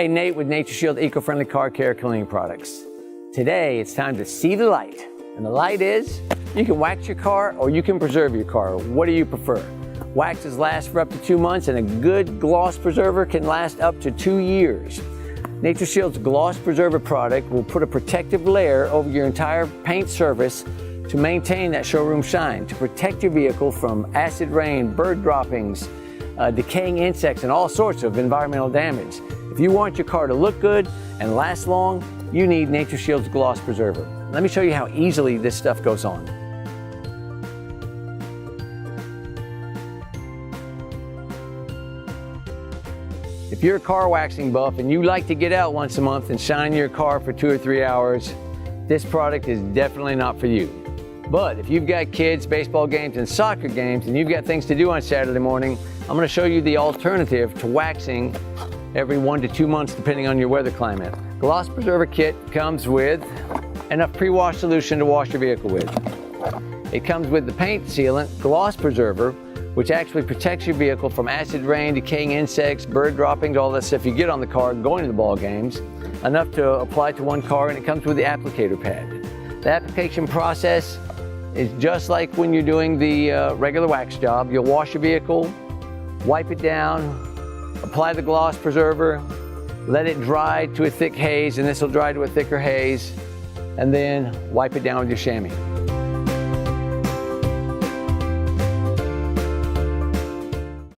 Hey, Nate with NatureShield Eco-Friendly Car Care Cleaning Products. Today, it's time to see the light. And the light is, you can wax your car or you can preserve your car. What do you prefer? Waxes last for up to 2 months, and a good gloss preserver can last up to 2 years. NatureShield's Gloss Preserver product will put a protective layer over your entire paint surface to maintain that showroom shine, to protect your vehicle from acid rain, bird droppings, decaying insects, and all sorts of environmental damage. If you want your car to look good and last long, you need NatureShield's Gloss Preserver. Let me show you how easily this stuff goes on. If you're a car waxing buff and you like to get out once a month and shine your car for 2 or 3 hours, this product is definitely not for you. But if you've got kids, baseball games, and soccer games, and you've got things to do on Saturday morning, I'm going to show you the alternative to waxing every 1 to 2 months, depending on your weather climate. Gloss Preserver Kit comes with enough pre-wash solution to wash your vehicle with. It comes with the paint sealant, Gloss Preserver, which actually protects your vehicle from acid rain, decaying insects, bird droppings, all that stuff you get on the car going to the ball games, enough to apply to one car, and it comes with the applicator pad. The application process is just like when you're doing the regular wax job. You'll wash your vehicle, wipe it down, apply the Gloss Preserver, let it dry to a thick haze, and this will dry to a thicker haze, and then wipe it down with your chamois.